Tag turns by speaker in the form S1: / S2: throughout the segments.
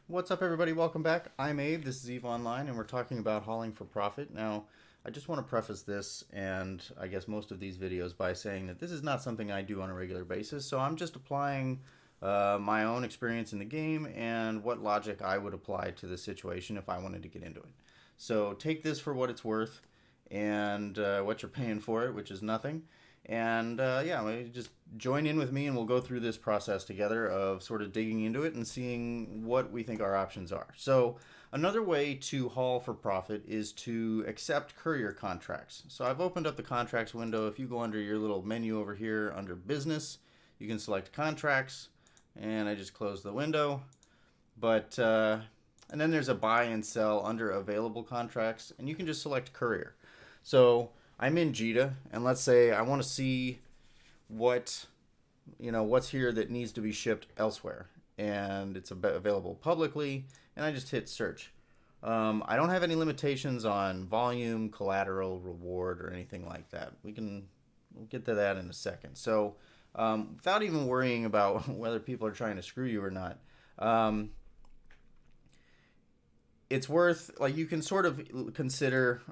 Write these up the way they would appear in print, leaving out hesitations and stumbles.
S1: What's up, everybody? Welcome back. I'm Abe. This is EVE Online, and we're talking about hauling for profit. Now, I just want to preface this and I guess most of these videos by saying that this is not something I do on a regular basis, so I'm just applying my own experience in the game and what logic I would apply to the situation if I wanted to get into it. So take this for what it's worth and what you're paying for it, which is nothing. And yeah, just join in with me and we'll go through this process together of sort of digging into it and seeing what we think our options are. So another way to haul for profit is to accept courier contracts. So I've opened up the contracts window. If you go under your little menu over here under business, you can select contracts, and I just closed the window. But and then there's a buy and sell under available contracts, and you can just select courier. So I'm in Jita, and let's say I want to see what's here that needs to be shipped elsewhere, and it's available publicly, and I just hit search. I don't have any limitations on volume, collateral, reward, or anything like that. We'll get to that in a second. So without even worrying about whether people are trying to screw you or not, it's worth, like, you can sort of consider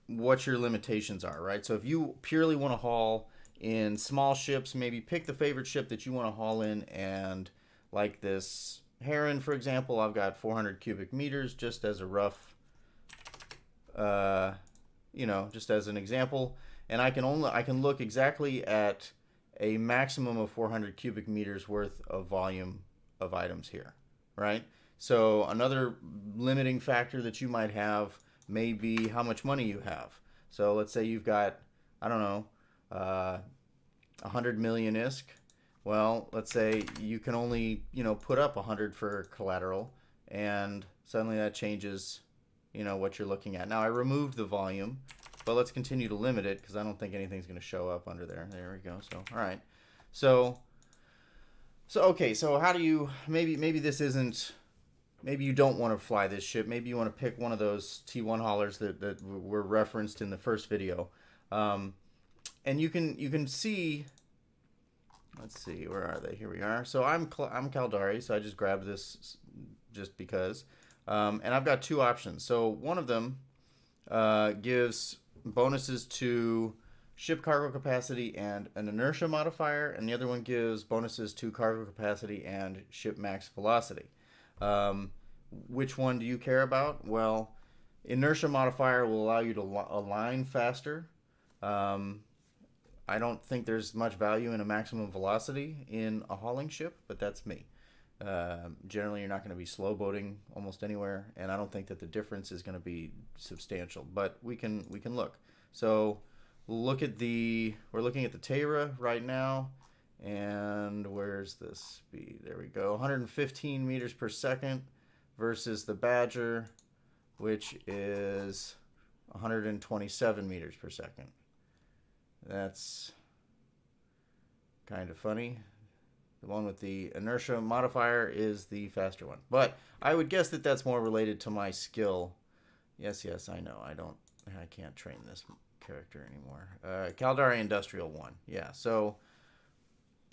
S1: what your limitations are, right? So if you purely want to haul in small ships, maybe pick the favorite ship that you want to haul in, and like this Heron, for example, I've got 400 cubic meters just as a rough, just as an example, and I can look exactly at a maximum of 400 cubic meters worth of volume of items here, right? So another limiting factor that you might have may be how much money you have. So let's say you've got, I don't know, 100 million ISK. Well, let's say you can only, put up 100 for collateral, and suddenly that changes, what you're looking at. Now, I removed the volume, but let's continue to limit it because I don't think anything's going to show up under there. There we go. So, all right. So okay, so how do you, maybe this isn't, maybe you don't want to fly this ship. Maybe you want to pick one of those T1 haulers that were referenced in the first video. And you can see, let's see, where are they? Here we are. So I'm Caldari, so I just grabbed this just because. And I've got two options. So one of them gives bonuses to ship cargo capacity and an inertia modifier, and the other one gives bonuses to cargo capacity and ship max velocity. Which one do you care about? Well, inertia modifier will allow you to align faster. I don't think there's much value in a maximum velocity in a hauling ship, but that's me. Generally, you're not going to be slow boating almost anywhere, and I don't think that the difference is going to be substantial. But we can look. So we're looking at the Teyra right now. And where's the speed? There we go. 115 meters per second versus the Badger, which is 127 meters per second. That's kind of funny. The one with the inertia modifier is the faster one. But I would guess that that's more related to my skill. Yes, I know. I can't train this character anymore. Caldari Industrial 1. Yeah, so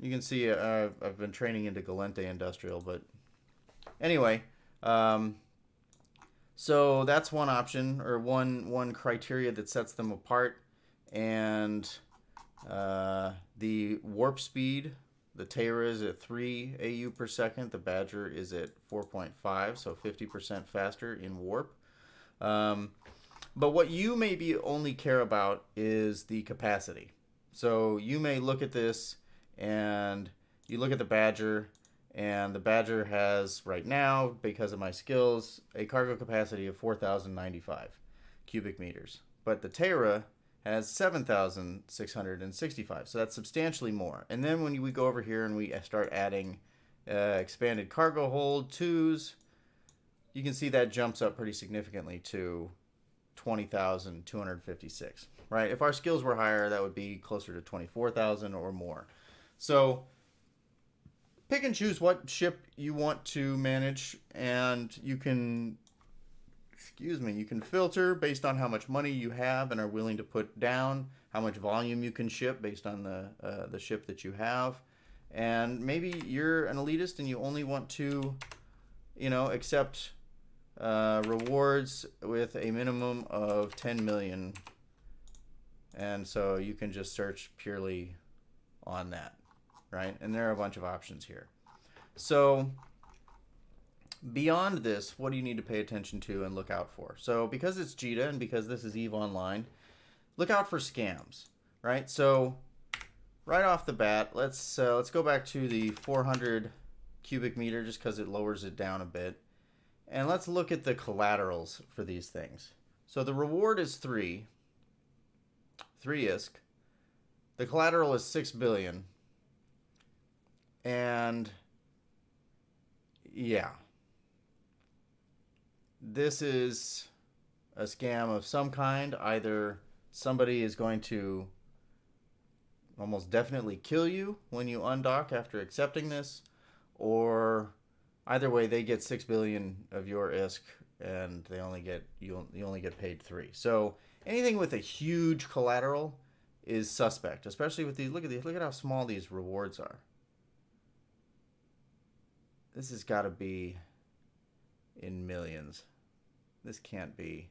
S1: you can see I've been training into Galente Industrial, but anyway, so that's one option, or one criteria that sets them apart. And the warp speed, the Teyra is at 3 AU per second. The Badger is at 4.5, so 50% faster in warp. But what you maybe only care about is the capacity. So you may look at this, and you look at the Badger, and the Badger has, right now, because of my skills, a cargo capacity of 4,095 cubic meters. But the Teyra has 7,665, so that's substantially more. And then when we go over here and we start adding expanded cargo hold 2s, you can see that jumps up pretty significantly to 20,256, right? If our skills were higher, that would be closer to 24,000 or more. So pick and choose what ship you want to manage, and you can filter based on how much money you have and are willing to put down, how much volume you can ship based on the ship that you have. And maybe you're an elitist and you only want to accept rewards with a minimum of 10 million. And so you can just search purely on that, right? And there are a bunch of options here. So beyond this, what do you need to pay attention to and look out for? So because it's JITA and because this is EVE Online, look out for scams, right? So right off the bat, let's go back to the 400 cubic meter just because it lowers it down a bit. And let's look at the collaterals for these things. So the reward is 3 ISK. The collateral is 6 billion. And yeah, this is a scam of some kind. Either somebody is going to almost definitely kill you when you undock after accepting this, or either way they get 6 billion of your ISK and they only get you only get paid 3. So anything with a huge collateral is suspect, especially with these. Look at how small these rewards are. This has got to be in millions. This can't be.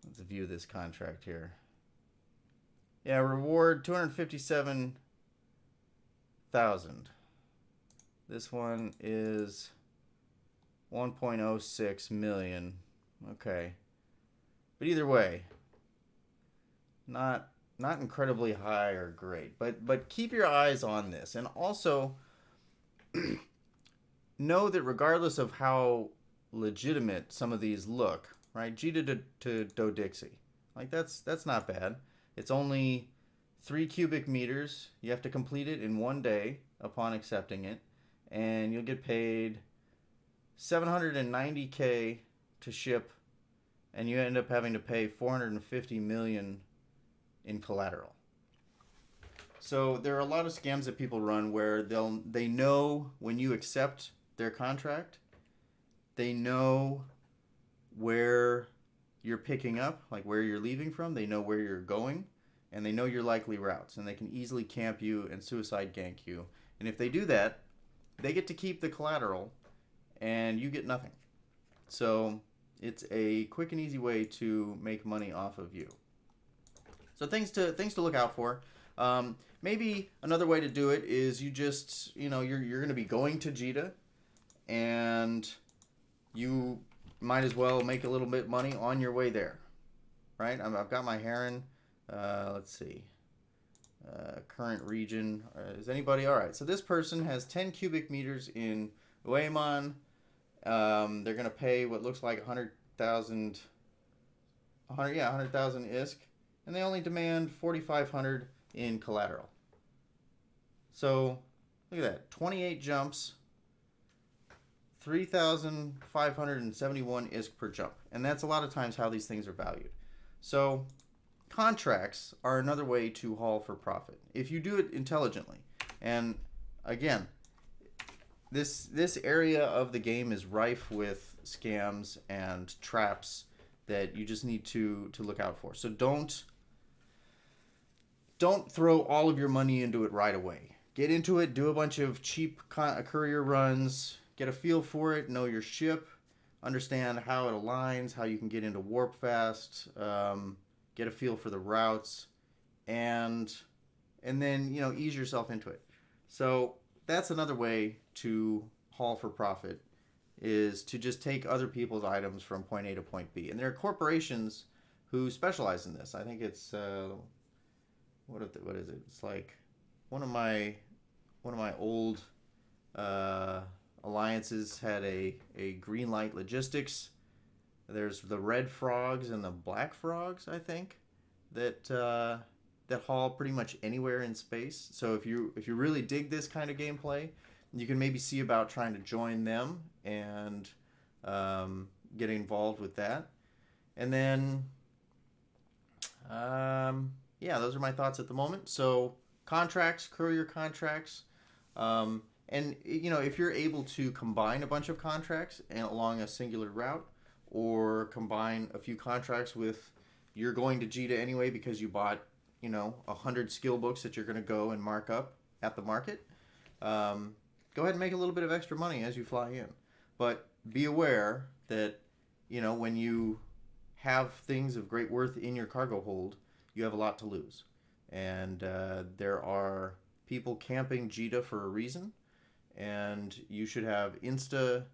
S1: Let's view this contract here. Yeah, reward 257,000. This one is 1.06 million. Okay. But either way, not incredibly high or great. But keep your eyes on this, and also know that regardless of how legitimate some of these look, right? JITA to Dodixie, like that's not bad. It's only 3 cubic meters. You have to complete it in 1 day upon accepting it, and you'll get paid 790K to ship, and you end up having to pay 450 million in collateral. So there are a lot of scams that people run where they know when you accept their contract, they know where you're picking up, like where you're leaving from, they know where you're going, and they know your likely routes, and they can easily camp you and suicide gank you. And if they do that, they get to keep the collateral and you get nothing. So it's a quick and easy way to make money off of you. So things to look out for. Maybe another way to do it is you just, you're going to be going to JITA, and you might as well make a little bit money on your way there, right? I've got my Heron. Let's see. Current region. Is anybody? All right. So this person has 10 cubic meters in Ueman. They're going to pay what looks like 100,000 ISK, and they only demand 4,500 in collateral. So look at that. 28 jumps. 3,571 ISK per jump. And that's a lot of times how these things are valued. So contracts are another way to haul for profit if you do it intelligently. And again, this area of the game is rife with scams and traps that you just need to look out for. So don't throw all of your money into it right away. Get into it, do a bunch of cheap courier runs, get a feel for it, know your ship, understand how it aligns, how you can get into warp fast, get a feel for the routes, and then ease yourself into it. So that's another way to haul for profit, is to just take other people's items from point A to point B. And there are corporations who specialize in this. I think it's what is it? It's like one of my old alliances had a green light logistics. There's the red frogs and the black frogs, I think, that haul pretty much anywhere in space. So if you really dig this kind of gameplay, you can maybe see about trying to join them and get involved with that. And then those are my thoughts at the moment. So contracts, courier contracts, and if you're able to combine a bunch of contracts along a singular route, or combine a few contracts with, you're going to JITA anyway because you bought 100 skill books that you're going to go and mark up at the market. go ahead and make a little bit of extra money as you fly in. But be aware that, you know, when you have things of great worth in your cargo hold, you have a lot to lose. And there are people camping JITA for a reason, and you should have insta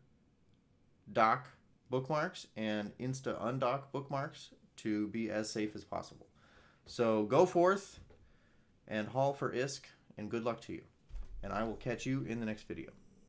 S1: dock bookmarks and insta undock bookmarks to be as safe as possible. So go forth and haul for ISK, and good luck to you. And I will catch you in the next video.